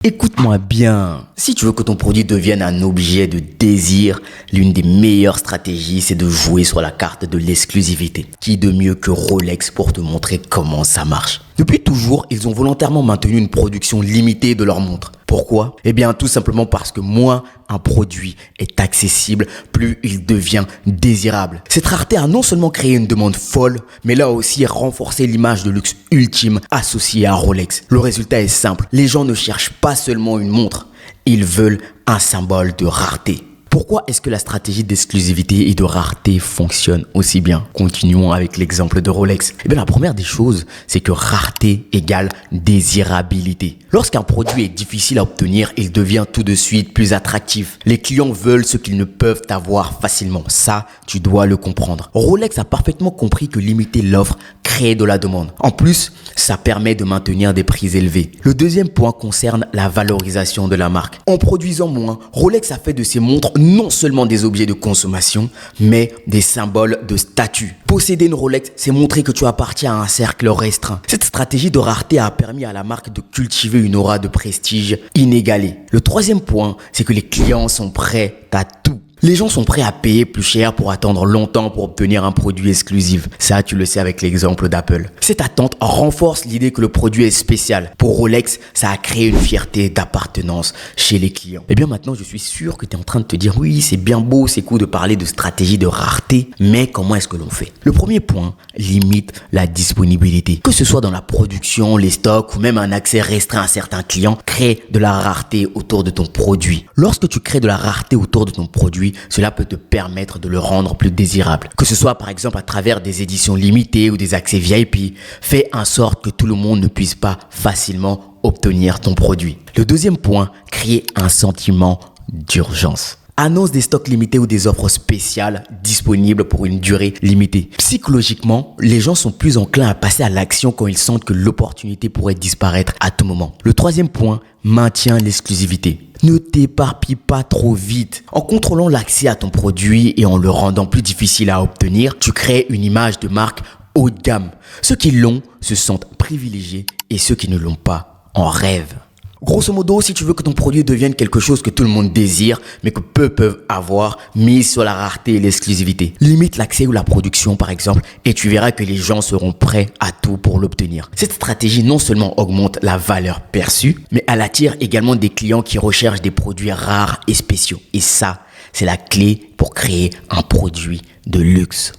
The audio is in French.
Écoute-moi bien, si tu veux que ton produit devienne un objet de désir, l'une des meilleures stratégies, c'est de jouer sur la carte de l'exclusivité. Qui de mieux que Rolex pour te montrer comment ça marche? Depuis toujours, ils ont volontairement maintenu une production limitée de leurs montres. Pourquoi? Eh bien, tout simplement parce que moins un produit est accessible, plus il devient désirable. Cette rareté a non seulement créé une demande folle, mais là aussi renforcé l'image de luxe ultime associée à Rolex. Le résultat est simple. Les gens ne cherchent pas seulement une montre, ils veulent un symbole de rareté. Pourquoi est-ce que la stratégie d'exclusivité et de rareté fonctionne aussi bien? Continuons avec l'exemple de Rolex. Eh bien, la première des choses, c'est que rareté égale désirabilité. Lorsqu'un produit est difficile à obtenir, il devient tout de suite plus attractif. Les clients veulent ce qu'ils ne peuvent avoir facilement. Ça, tu dois le comprendre. Rolex a parfaitement compris que limiter l'offre crée de la demande. En plus, ça permet de maintenir des prix élevés. Le deuxième point concerne la valorisation de la marque. En produisant moins, Rolex a fait de ses montres non seulement des objets de consommation, mais des symboles de statut. Posséder une Rolex, c'est montrer que tu appartiens à un cercle restreint. Cette stratégie de rareté a permis à la marque de cultiver une aura de prestige inégalée. Le troisième point, c'est que les clients sont prêts à tout. Les gens sont prêts à payer plus cher pour attendre longtemps pour obtenir un produit exclusif. Ça, tu le sais avec l'exemple d'Apple. Cette attente renforce l'idée que le produit est spécial. Pour Rolex, ça a créé une fierté d'appartenance chez les clients. Et bien maintenant, je suis sûr que tu es en train de te dire, oui, c'est bien beau, c'est cool de parler de stratégie de rareté, mais comment est-ce que l'on fait? Le premier point, limite la disponibilité. Que ce soit dans la production, les stocks ou même un accès restreint à certains clients, crée de la rareté autour de ton produit. Lorsque tu crées de la rareté autour de ton produit, cela peut te permettre de le rendre plus désirable. Que ce soit par exemple à travers des éditions limitées ou des accès VIP, fais en sorte que tout le monde ne puisse pas facilement obtenir ton produit. Le deuxième point, créer un sentiment d'urgence. Annonce des stocks limités ou des offres spéciales disponibles pour une durée limitée. Psychologiquement, les gens sont plus enclins à passer à l'action quand ils sentent que l'opportunité pourrait disparaître à tout moment. Le troisième point, maintiens l'exclusivité. Ne t'éparpille pas trop vite. En contrôlant l'accès à ton produit et en le rendant plus difficile à obtenir, tu crées une image de marque haut de gamme. Ceux qui l'ont se sentent privilégiés et ceux qui ne l'ont pas en rêvent. Grosso modo, si tu veux que ton produit devienne quelque chose que tout le monde désire, mais que peu peuvent avoir, mise sur la rareté et l'exclusivité. Limite l'accès ou la production, par exemple, et tu verras que les gens seront prêts à tout pour l'obtenir. Cette stratégie non seulement augmente la valeur perçue, mais elle attire également des clients qui recherchent des produits rares et spéciaux. Et ça, c'est la clé pour créer un produit de luxe.